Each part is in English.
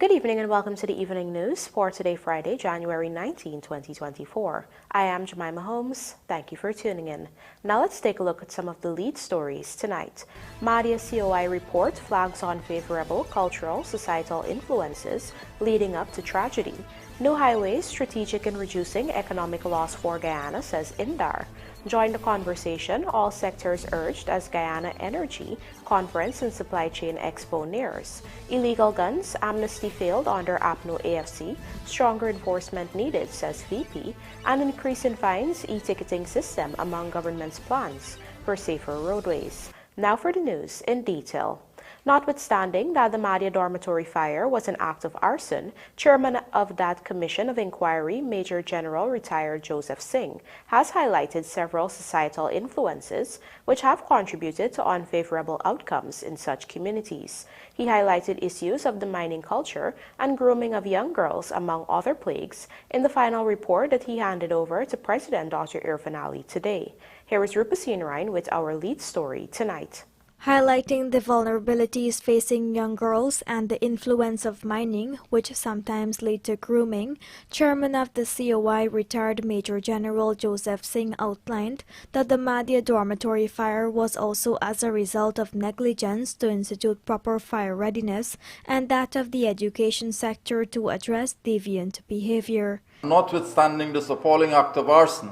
Good evening and welcome to the Evening News for today, Friday, January 19, 2024. I am Jemima Holmes. Thank you for tuning in. Now let's take a look at some of the lead stories tonight. Mahdia COI report flags unfavorable cultural, societal influences leading up to tragedy. New highways strategic in reducing economic loss for Guyana, says INDAR. Join the conversation, all sectors urged as Guyana Energy Conference and Supply Chain Expo nears. Illegal guns, amnesty failed under APNU+AFC, stronger enforcement needed, says VP, and increase in fines, e-ticketing system among government's plans for safer roadways. Now for the news in detail. Notwithstanding that the Mahdia dormitory fire was an act of arson, Chairman of that Commission of Inquiry, Major General retired Joseph Singh, has highlighted several societal influences which have contributed to unfavorable outcomes in such communities. He highlighted issues of the mining culture and grooming of young girls, among other plagues, in the final report that he handed over to President Dr. Irfan Ali today. Here is Rupasine Ryan with our lead story tonight. Highlighting the vulnerabilities facing young girls and the influence of mining, which sometimes lead to grooming, Chairman of the COI, retired Major General Joseph Singh, outlined that the Mahdia dormitory fire was also as a result of negligence to institute proper fire readiness and that of the education sector to address deviant behavior. Notwithstanding this appalling act of arson,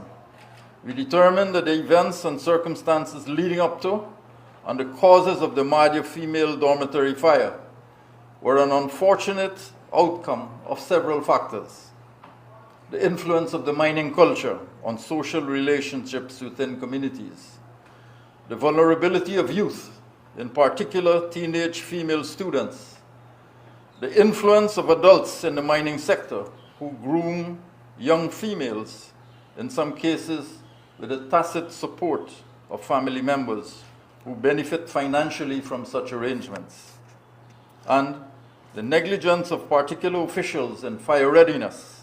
we determined that the events and circumstances leading up to and the causes of the Mahdia female dormitory fire were an unfortunate outcome of several factors. The influence of the mining culture on social relationships within communities, the vulnerability of youth, in particular teenage female students, the influence of adults in the mining sector who groom young females, in some cases with the tacit support of family members who benefit financially from such arrangements, and the negligence of particular officials in fire readiness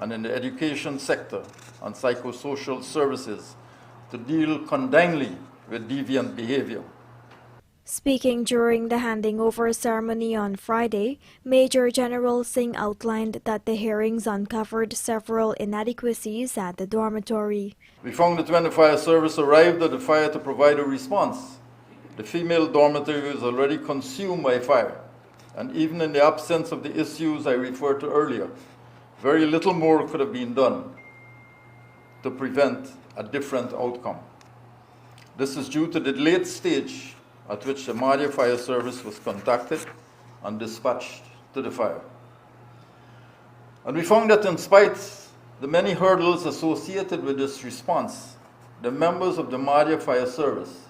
and in the education sector and psychosocial services to deal condignly with deviant behavior. Speaking during the handing over ceremony on Friday, Major General Singh outlined that the hearings uncovered several inadequacies at the dormitory. We found that when the fire service arrived at the fire to provide a response, the female dormitory was already consumed by fire, and even in the absence of the issues I referred to earlier, very little more could have been done to prevent a different outcome. This is due to the late stage at which the Mahdia Fire Service was contacted and dispatched to the fire. And we found that in spite of the many hurdles associated with this response, the members of the Mahdia Fire Service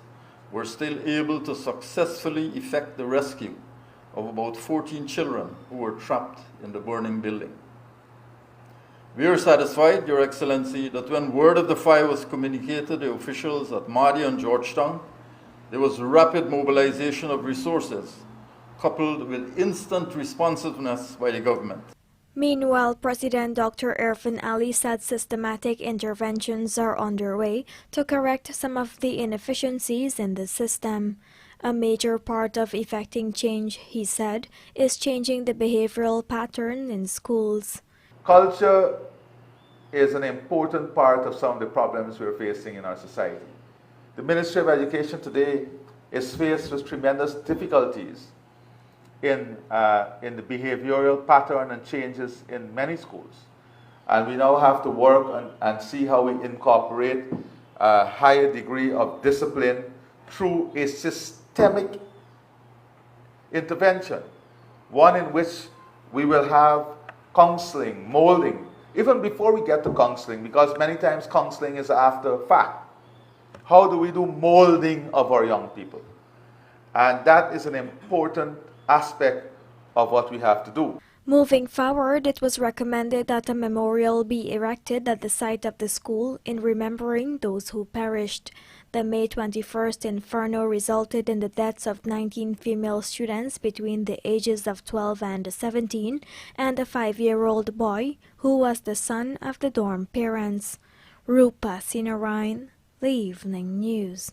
were still able to successfully effect the rescue of about 14 children who were trapped in the burning building. We are satisfied, Your Excellency, that when word of the fire was communicated to the officials at Mahdia and Georgetown, there was rapid mobilization of resources, coupled with instant responsiveness by the government. Meanwhile, President Dr. Irfan Ali said systematic interventions are underway to correct some of the inefficiencies in the system. A major part of effecting change, he said, is changing the behavioral pattern in schools. Culture is an important part of some of the problems we're facing in our society. The Ministry of Education today is faced with tremendous difficulties in the behavioral pattern and changes in many schools. And we now have to work and see how we incorporate a higher degree of discipline through a systemic intervention, one in which we will have counseling, molding, even before we get to counseling, because many times counseling is after fact. How do we do molding of our young people? And that is an important aspect of what we have to do. Moving forward, it was recommended that a memorial be erected at the site of the school in remembering those who perished. The May 21st inferno resulted in the deaths of 19 female students between the ages of 12 and 17 and a 5-year-old boy who was the son of the dorm parents. Rupasine Ryan, The Evening News.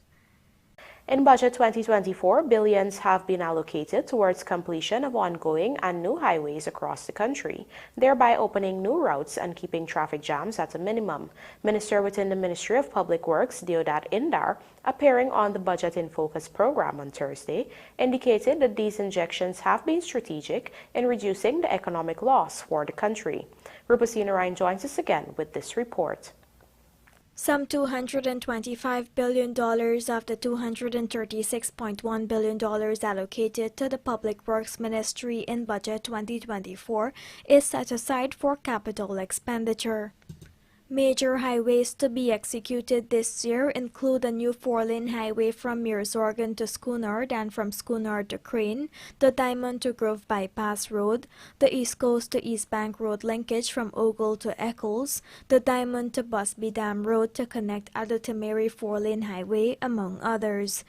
In Budget 2024, billions have been allocated towards completion of ongoing and new highways across the country, thereby opening new routes and keeping traffic jams at a minimum. Minister within the Ministry of Public Works, INDAR, appearing on the Budget in Focus program on Thursday, indicated that these injections have been strategic in reducing the economic loss for the country. Rupasina Ryan joins us again with this report. Some $225 billion of the $236.1 billion allocated to the Public Works Ministry in Budget 2024 is set aside for capital expenditure. Major highways to be executed this year include a new 4-lane highway from Mearsorgan to Schoonard and from Schoonard to Crane, the Diamond to Grove Bypass Road, the East Coast to East Bank Road linkage from Ogle to Eccles, the Diamond to Busby Dam Road to connect Adotemary 4-lane highway, among others.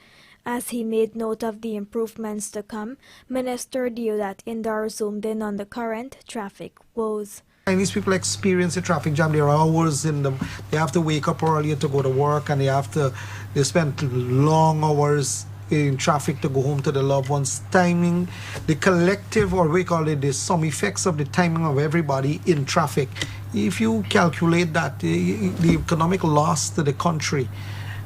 As he made note of the improvements to come, Minister INDAR zoomed in on the current traffic woes. And these people experience a traffic jam. There are hours in them. They have to wake up earlier to go to work, and they spend long hours in traffic to go home to the loved ones. Timing, the collective, or we call it the sum effects of the timing of everybody in traffic. If you calculate that, the economic loss to the country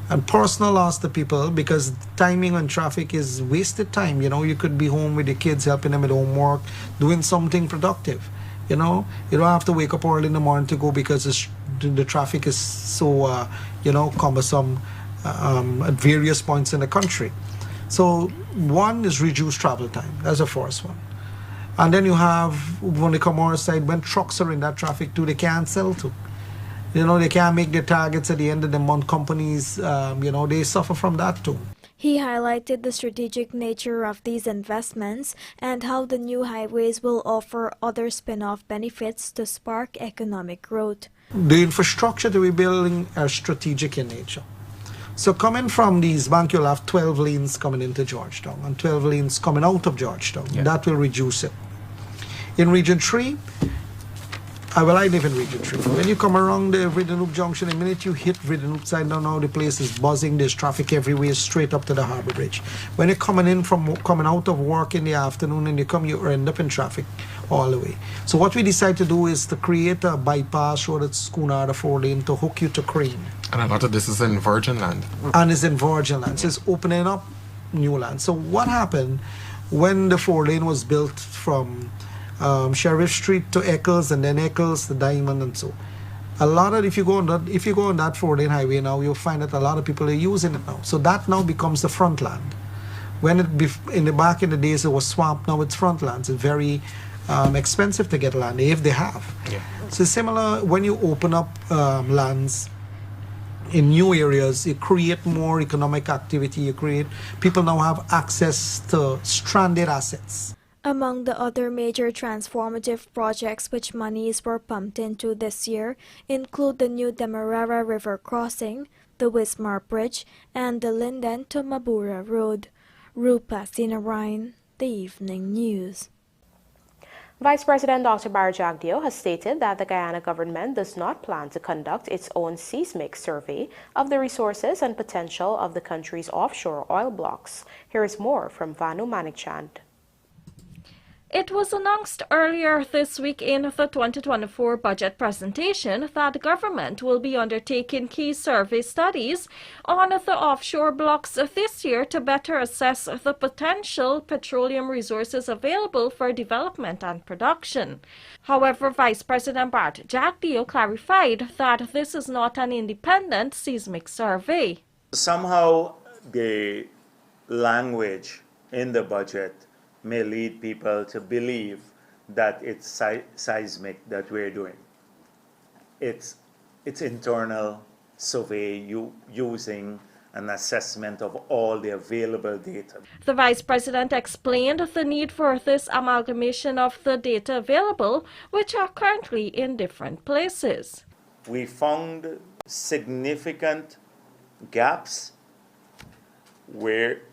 and personal loss to people, because timing on traffic is wasted time. You know, you could be home with the kids, helping them with homework, doing something productive. You know, you don't have to wake up early in the morning to go because the traffic is so, cumbersome at various points in the country. So one is reduced travel time. That's the first one. And then you have, on the commerce side, when trucks are in that traffic too, they can't sell to. You know, they can't make their targets at the end of the month. Companies, they suffer from that too. He highlighted the strategic nature of these investments and how the new highways will offer other spin-off benefits to spark economic growth. The infrastructure that we're building are strategic in nature. So coming from these banks, you'll have 12 lanes coming into Georgetown and 12 lanes coming out of Georgetown. Yeah. That will reduce it. In Region 3, I live in Region 3. When you come around the Vidanoop Junction, the minute you hit Vidanoop side down now, the place is buzzing. There's traffic everywhere, straight up to the Harbour Bridge. When you're coming out of work in the afternoon and you end up in traffic all the way. So what we decided to do is to create a bypass road at Schoonard, a 4-lane, to hook you to Crane. And a lot of this is in virgin land. And it's in virgin land. So it's opening up new land. So what happened when the 4-lane was built from Sheriff Street to Eccles, and then Eccles to Diamond, and so a lot of if you go on that 4-lane highway now, you'll find that a lot of people are using it now. So that now becomes the front land. When back in the days it was swamp, now it's front lands. It's very expensive to get land if they have. Yeah. So similar when you open up lands in new areas, you create more economic activity. People now have access to stranded assets. Among the other major transformative projects which monies were pumped into this year include the new Demerara River crossing, the Wismar Bridge, and the Linden to Mabura Road. Rupasina Ryan, The Evening News. Vice President Dr. Barra Jagdeo has stated that the Guyana government does not plan to conduct its own seismic survey of the resources and potential of the country's offshore oil blocks. Here is more from Vanu Manikchand. It was announced earlier this week in the 2024 budget presentation that the government will be undertaking key survey studies on the offshore blocks this year to better assess the potential petroleum resources available for development and production. However, Vice President Barra Jagdeo clarified that this is not an independent seismic survey. Somehow the language in the budget may lead people to believe that it's seismic that we're doing. It's internal survey using an assessment of all the available data. The Vice President explained the need for this amalgamation of the data available, which are currently in different places. We found significant gaps where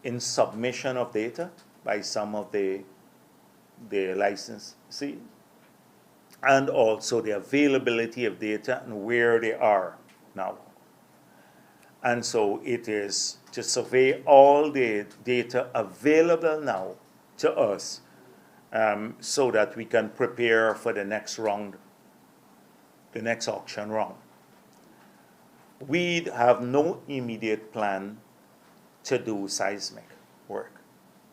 in submission of data by some of the licensees, and also the availability of data and where they are now. And so it is to survey all the data available now to us so that we can prepare for the next round, the next auction round. We have no immediate plan to do seismic work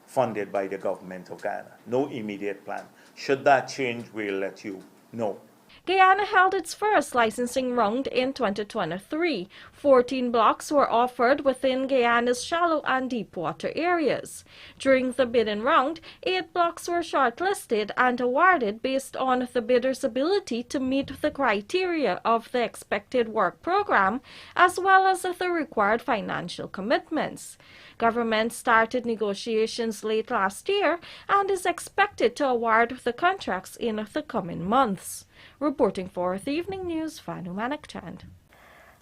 funded by the government of Guyana. No immediate plan. Should that change, we'll let you know. Guyana held its first licensing round in 2023. 14 blocks were offered within Guyana's shallow and deep water areas. During the bidding round, 8 blocks were shortlisted and awarded based on the bidder's ability to meet the criteria of the expected work program, as well as the required financial commitments. Government started negotiations late last year and is expected to award the contracts in the coming months. Reporting for the Evening News, Fanu Manakchand.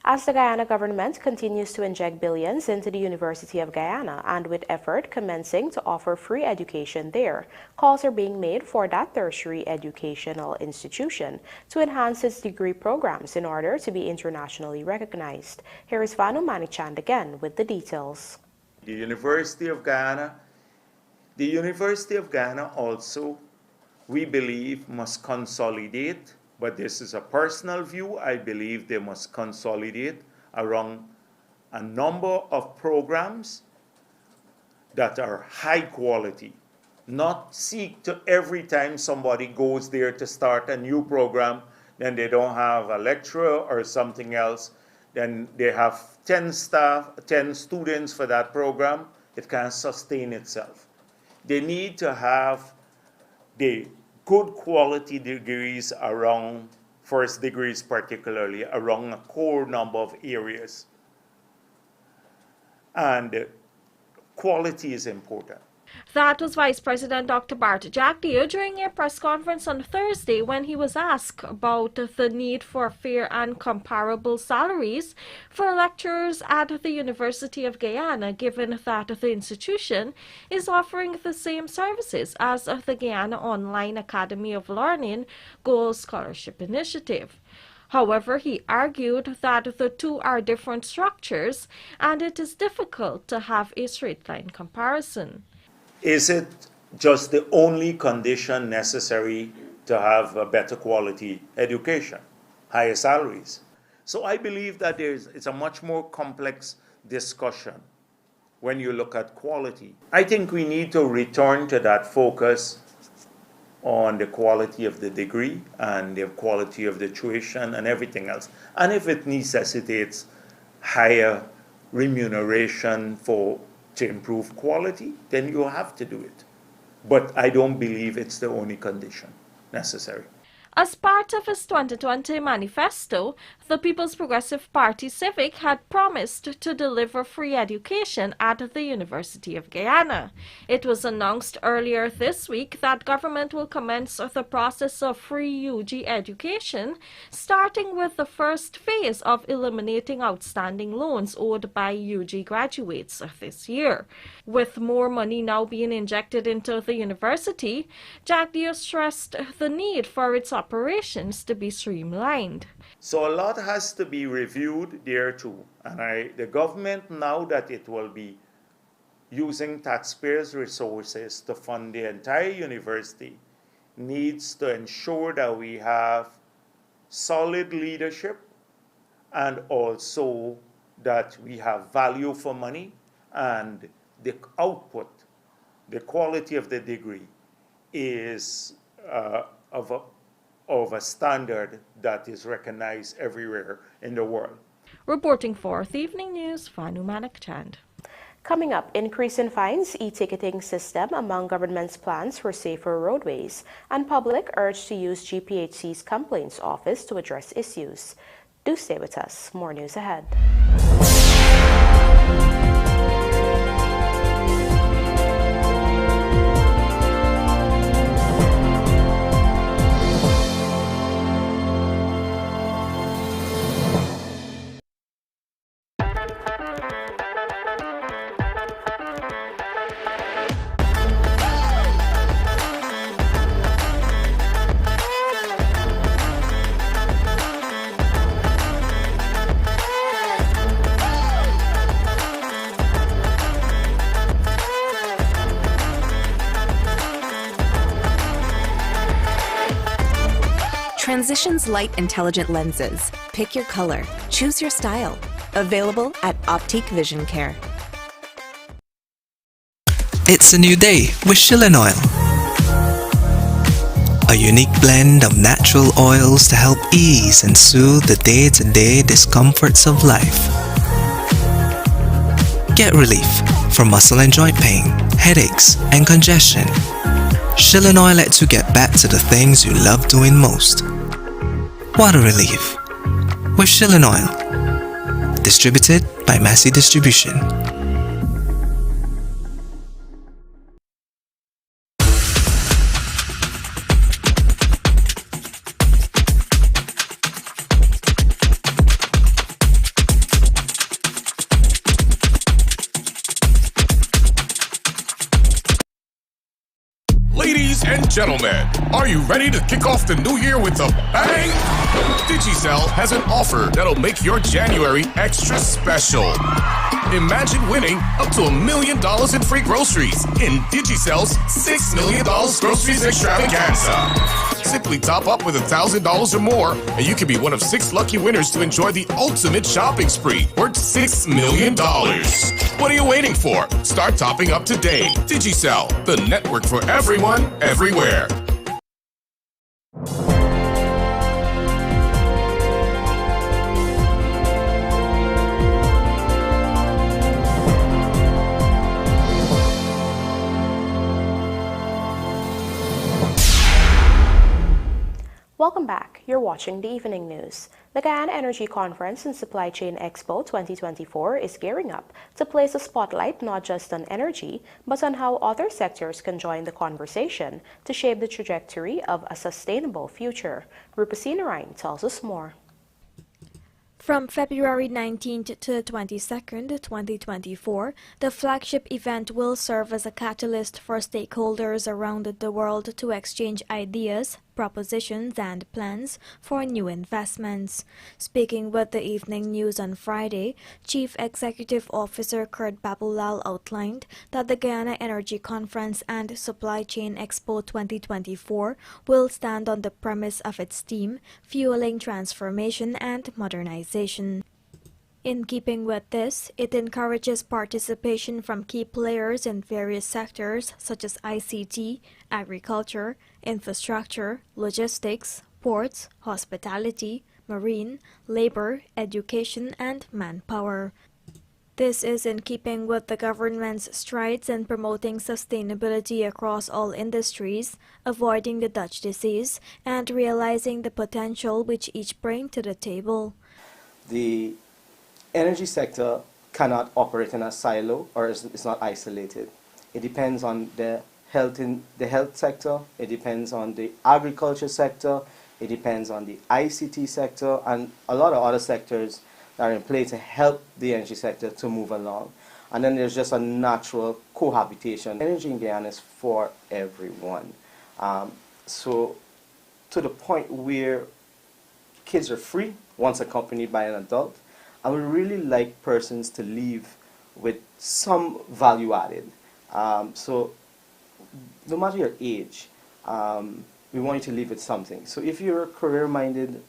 As the Guyana government continues to inject billions into the University of Guyana and with effort commencing to offer free education there, calls are being made for that tertiary educational institution to enhance its degree programs in order to be internationally recognized. Here is Fanu Manakchand again with the details. The University of Guyana also, we believe, must consolidate, but this is a personal view. I believe they must consolidate around a number of programs that are high quality, not seek to every time somebody goes there to start a new program, then they don't have a lecturer or something else, then they have 10 students for that program. It can't sustain itself. They need to have the good quality degrees around, first degrees particularly, around a core number of areas. And quality is important. That was Vice President Dr. Bart Jagdeo during a press conference on Thursday when he was asked about the need for fair and comparable salaries for lecturers at the University of Guyana, given that the institution is offering the same services as the Guyana Online Academy of Learning Gold Scholarship Initiative. However, he argued that the two are different structures and it is difficult to have a straight-line comparison. Is it just the only condition necessary to have a better quality education, higher salaries? So I believe that it's a much more complex discussion when you look at quality. I think we need to return to that focus on the quality of the degree and the quality of the tuition and everything else. And if it necessitates higher remuneration to improve quality, then you have to do it. But I don't believe it's the only condition necessary. As part of its 2020 manifesto, the People's Progressive Party Civic had promised to deliver free education at the University of Guyana. It was announced earlier this week that government will commence the process of free UG education, starting with the first phase of eliminating outstanding loans owed by UG graduates this year. With more money now being injected into the university, Jagdeo stressed the need for its operations to be streamlined. So a lot has to be reviewed there too. And the government, now that it will be using taxpayers' resources to fund the entire university, needs to ensure that we have solid leadership and also that we have value for money and the output, the quality of the degree is of a standard that is recognized everywhere in the world. Reporting for the Evening News, Fanu Manakchand. Coming up, increase in fines, e-ticketing system among government's plans for safer roadways, and public urged to use GPHC's complaints office to address issues. Do stay with us. More news ahead. Transitions light intelligent lenses. Pick your color. Choose your style. Available at Optique Vision Care. It's a new day with Shilling Oil. A unique blend of natural oils to help ease and soothe the day-to-day discomforts of life. Get relief from muscle and joint pain, headaches, and congestion. Shilling Oil lets you get back to the things you love doing most. Water relief with Shilling Oil. Distributed by Massey Distribution. Ladies and gentlemen, are you ready to kick off the new year with a bang? Digicel has an offer that'll make your January extra special. Imagine winning up to $1 million in free groceries in Digicel's $6 million groceries extravaganza. Simply top up with $1,000 or more, and you can be one of 6 lucky winners to enjoy the ultimate shopping spree worth $6 million. What are you waiting for? Start topping up today. Digicel, the network for everyone, everywhere. Welcome back. You're watching the Evening News. The Guyana Energy Conference and Supply Chain Expo 2024 is gearing up to place a spotlight not just on energy, but on how other sectors can join the conversation to shape the trajectory of a sustainable future. Rupasina Ryan tells us more. From February 19th to 22nd, 2024, the flagship event will serve as a catalyst for stakeholders around the world to exchange ideas, propositions, and plans for new investments. Speaking with the Evening News on Friday, Chief Executive Officer Kurt Babulal outlined that the Guyana Energy Conference and Supply Chain Expo 2024 will stand on the premise of its theme, Fueling Transformation and Modernization. In keeping with this, it encourages participation from key players in various sectors such as ICT, agriculture, infrastructure, logistics, ports, hospitality, marine, labor, education, and manpower. This is in keeping with the government's strides in promoting sustainability across all industries, avoiding the Dutch disease, and realizing the potential which each bring to the table. The energy sector cannot operate in a silo, or it's not isolated. It depends on the health sector, it depends on the agriculture sector, it depends on the ICT sector, and a lot of other sectors that are in play to help the energy sector to move along. And then there's just a natural cohabitation. Energy in Guyana is for everyone. So to the point where kids are free once accompanied by an adult, I would really like persons to leave with some value added. So no matter your age, we want you to leave with something. So if you're a career-minded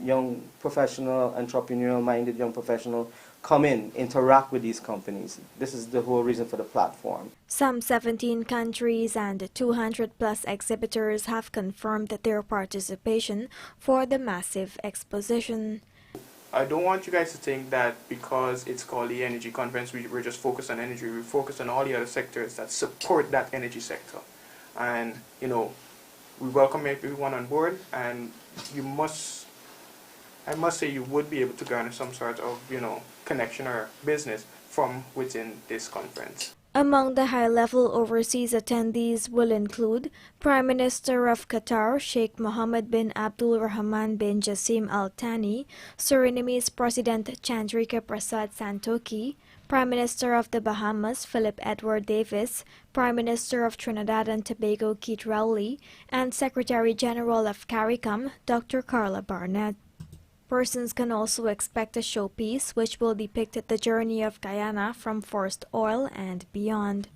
young professional, entrepreneurial-minded young professional, come in, interact with these companies. This is the whole reason for the platform. Some 17 countries and 200 plus exhibitors have confirmed their participation for the massive exposition. I don't want you guys to think that because it's called the Energy Conference, we're just focused on energy. We focus on all the other sectors that support that energy sector. And, you know, we welcome everyone on board, and I must say you would be able to garner some sort of, you know, connection or business from within this conference. Among the high-level overseas attendees will include Prime Minister of Qatar, Sheikh Mohammed bin Abdul Rahman bin Jassim Al Thani, Surinamese President Chandrika Prasad Santokhi, Prime Minister of the Bahamas, Philip Edward Davis, Prime Minister of Trinidad and Tobago, Keith Rowley, and Secretary General of CARICOM, Dr. Carla Barnett. Persons can also expect a showpiece which will depict the journey of Guyana from first oil and beyond.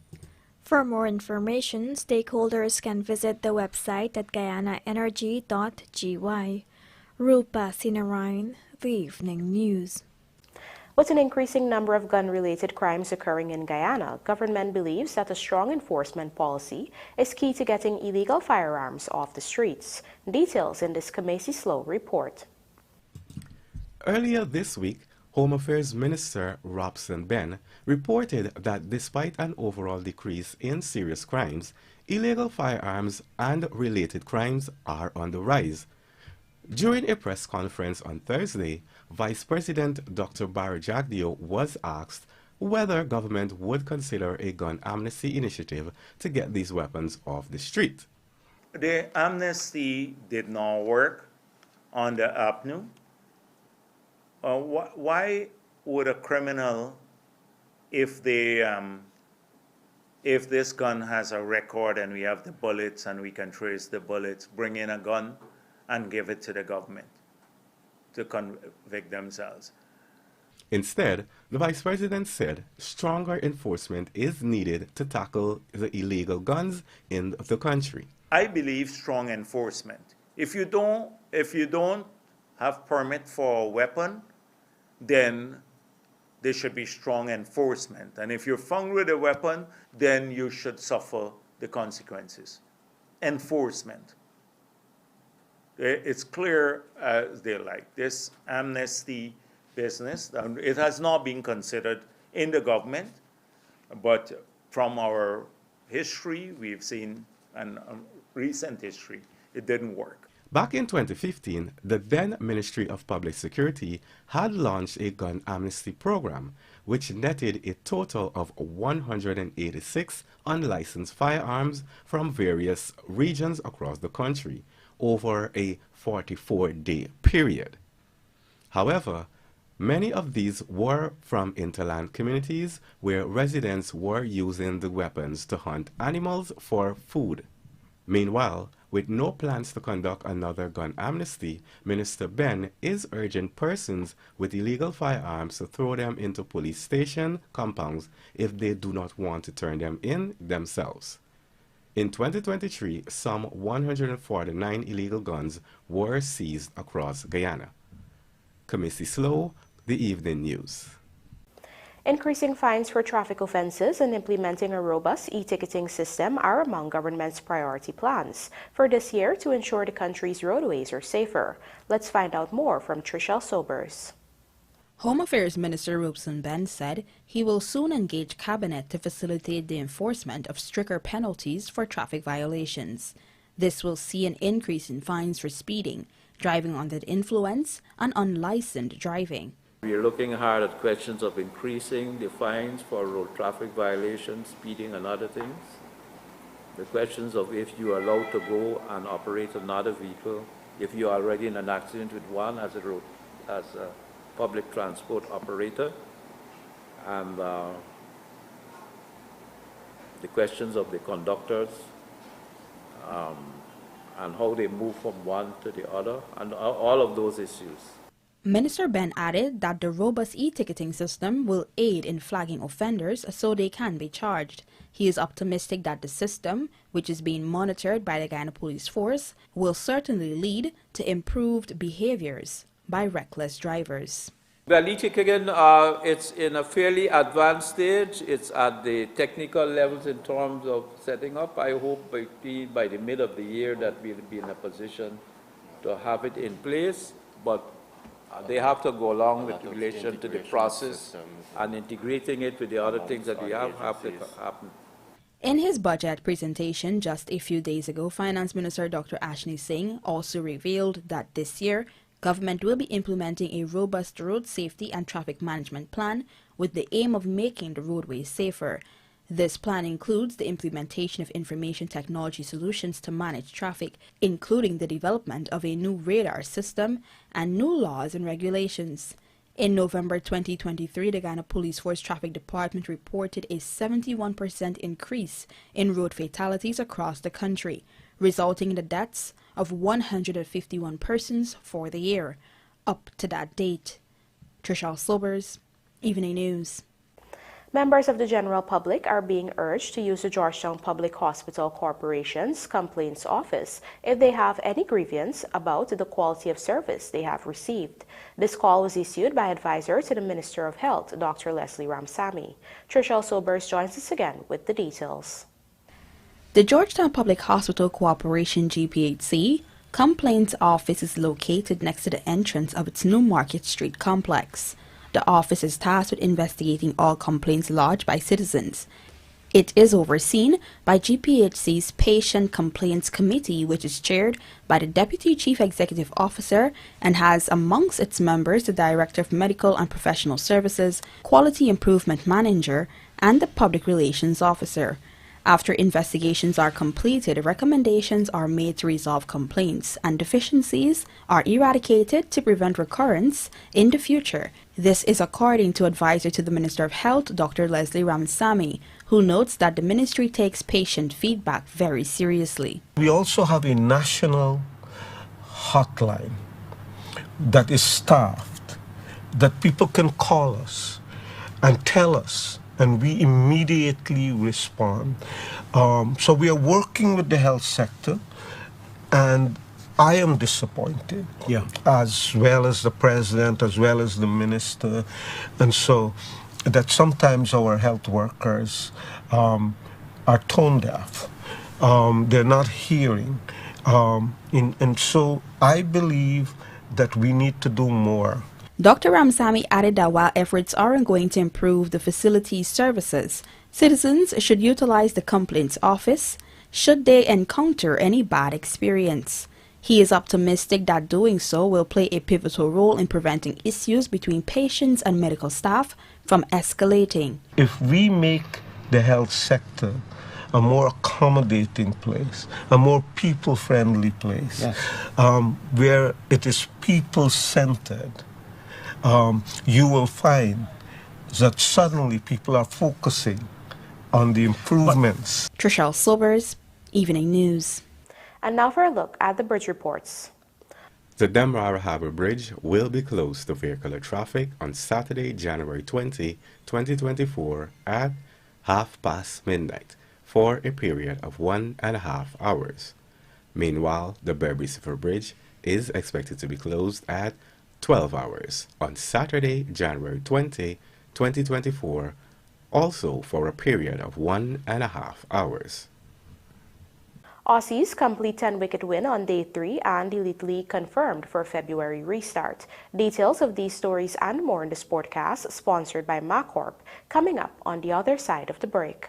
For more information, stakeholders can visit the website at guyanaenergy.gy. Rupa Sinarayan, The Evening News. With an increasing number of gun-related crimes occurring in Guyana, government believes that a strong enforcement policy is key to getting illegal firearms off the streets. Details in this Kamesi Slow report. Earlier this week, Home Affairs Minister Robson Ben reported that despite an overall decrease in serious crimes, illegal firearms and related crimes are on the rise. During a press conference on Thursday, Vice President Dr. Barry Jagdeo was asked whether government would consider a gun amnesty initiative to get these weapons off the street. The amnesty did not work on the APNU. Why would a criminal, if this gun has a record and we have the bullets and we can trace the bullets, bring in a gun and give it to the government to convict themselves? Instead, the Vice President said stronger enforcement is needed to tackle the illegal guns in the country. I believe strong enforcement. If you don't have permit for a weapon, then there should be strong enforcement. And if you're found with a weapon, then you should suffer the consequences. Enforcement. It's clear as they like. This amnesty business, it has not been considered in the government, but from our history, we've seen, and recent history, it didn't work. Back in 2015, the then Ministry of Public Security had launched a gun amnesty program, which netted a total of 186 unlicensed firearms from various regions across the country over a 44-day period. However, many of these were from interland communities where residents were using the weapons to hunt animals for food. Meanwhile, with no plans to conduct another gun amnesty, Minister Ben is urging persons with illegal firearms to throw them into police station compounds if they do not want to turn them in themselves. In 2023, some 149 illegal guns were seized across Guyana. Kamesi Slow, The Evening News. Increasing fines for traffic offenses and implementing a robust e-ticketing system are among government's priority plans for this year to ensure the country's roadways are safer. Let's find out more from Trishelle Sobers. Home Affairs Minister Robson Ben said he will soon engage Cabinet to facilitate the enforcement of stricter penalties for traffic violations. This will see an increase in fines for speeding, driving under the influence, and unlicensed driving. We are looking hard at questions of increasing the fines for road traffic violations, speeding and other things. The questions of if you are allowed to go and operate another vehicle, if you are already in an accident with one as a public transport operator, and the questions of the conductors and how they move from one to the other, and all of those issues. Minister Ben added that the robust e-ticketing system will aid in flagging offenders so they can be charged. He is optimistic that the system, which is being monitored by the Guyana Police Force, will certainly lead to improved behaviors by reckless drivers. Well, e-ticketing, it's in a fairly advanced stage. It's at the technical levels in terms of setting up. I hope by the mid of the year that we'll be in a position to have it in place, but they have to go along with relation to the process and integrating it with the other things that we have to happen. In his budget presentation just a few days ago, Finance Minister Dr. Ashney Singh also revealed that this year, government will be implementing a robust road safety and traffic management plan with the aim of making the roadways safer. This plan includes the implementation of information technology solutions to manage traffic, including the development of a new radar system and new laws and regulations. In November 2023, the Guyana Police Force Traffic Department reported a 71% increase in road fatalities across the country, resulting in the deaths of 151 persons for the year, up to that date. Trishelle Sobers, Evening News. Members of the general public are being urged to use the Georgetown Public Hospital Corporation's complaints office if they have any grievance about the quality of service they have received. This call was issued by advisor to the Minister of Health, Dr. Leslie Ramsamy. Trishelle Sobers joins us again with the details. The Georgetown Public Hospital Corporation GPHC complaints office is located next to the entrance of its New Market Street complex. The office is tasked with investigating all complaints lodged by citizens. It is overseen by GPHC's Patient Complaints Committee, which is chaired by the Deputy Chief Executive Officer and has amongst its members the Director of Medical and Professional Services, Quality Improvement Manager, and the Public Relations Officer. After investigations are completed, recommendations are made to resolve complaints, and deficiencies are eradicated to prevent recurrence in the future. This is according to advisor to the Minister of Health, Dr. Leslie Ramsamy, who notes that the ministry takes patient feedback very seriously. We also have a national hotline that is staffed, that people can call us and tell us, and we immediately respond. So we are working with the health sector, and I am disappointed, as well as the president, as well as the minister, and so that sometimes our health workers are tone deaf. They're not hearing. And so I believe that we need to do more. Dr. Ramsamy added that while efforts are ongoing to improve the facility's services, citizens should utilize the complaints office should they encounter any bad experience. He is optimistic that doing so will play a pivotal role in preventing issues between patients and medical staff from escalating. If we make the health sector a more accommodating place, a more people-friendly place, where it is people-centered, you will find that suddenly people are focusing on the improvements. Trishelle Sobers, Evening News. And now for a look at the bridge reports. The Demerara Harbour Bridge will be closed to vehicular traffic on Saturday, January 20, 2024 at midnight for a period of 1.5 hours. Meanwhile, the Berbice Bridge is expected to be closed at 12 hours on Saturday, January 20, 2024, also for a period of 1.5 hours. Aussies complete 10-wicket win on Day 3 and Elite League confirmed for February restart. Details of these stories and more in the Sportcast, sponsored by MacCorp, coming up on the other side of the break.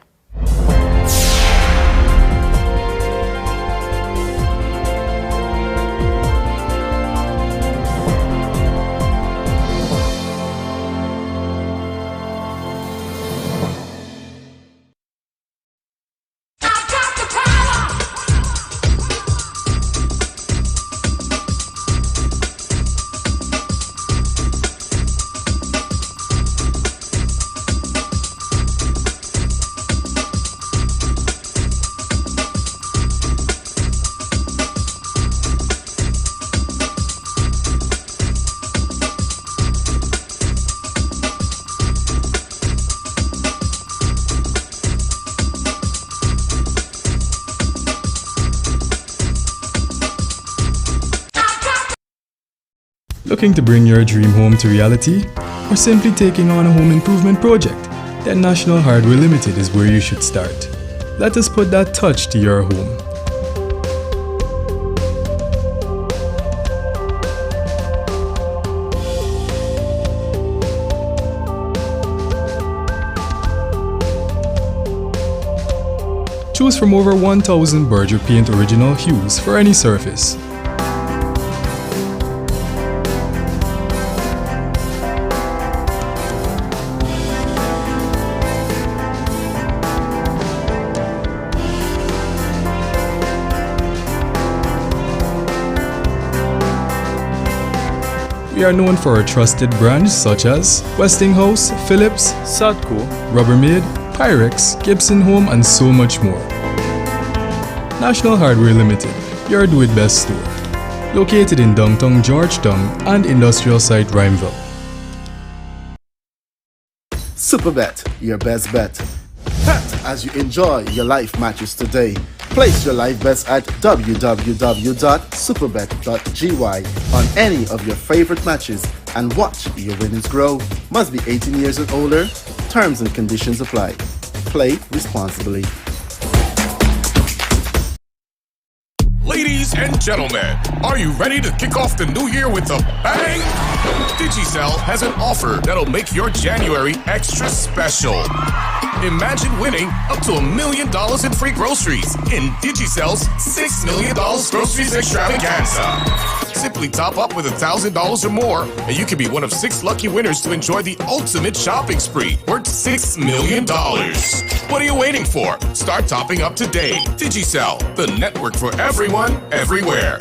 Looking to bring your dream home to reality? Or simply taking on a home improvement project? Then National Hardware Limited is where you should start. Let us put that touch to your home. Choose from over 1,000 Berger Paint original hues for any surface. We are known for our trusted brands such as Westinghouse, Philips, Sadco, Rubbermaid, Pyrex, Gibson Home, and so much more. National Hardware Limited, your do-it-best store. Located in downtown Georgetown and industrial site Rhymeville. Superbet, your best bet. Bet as you enjoy your live matches today. Place your live bets at www.superbet.gy on any of your favorite matches and watch your winnings grow. Must be 18 years and older. Terms and conditions apply. Play responsibly. Ladies and gentlemen, are you ready to kick off the new year with a bang? Digicel has an offer that'll make your January extra special. Imagine winning up to $1 million in free groceries in Digicel's $6 million groceries extravaganza. Simply top up with $1,000 or more, and you could be one of 6 lucky winners to enjoy the ultimate shopping spree worth $6 million. What are you waiting for? Start topping up today. Digicel, the network for everyone, everywhere.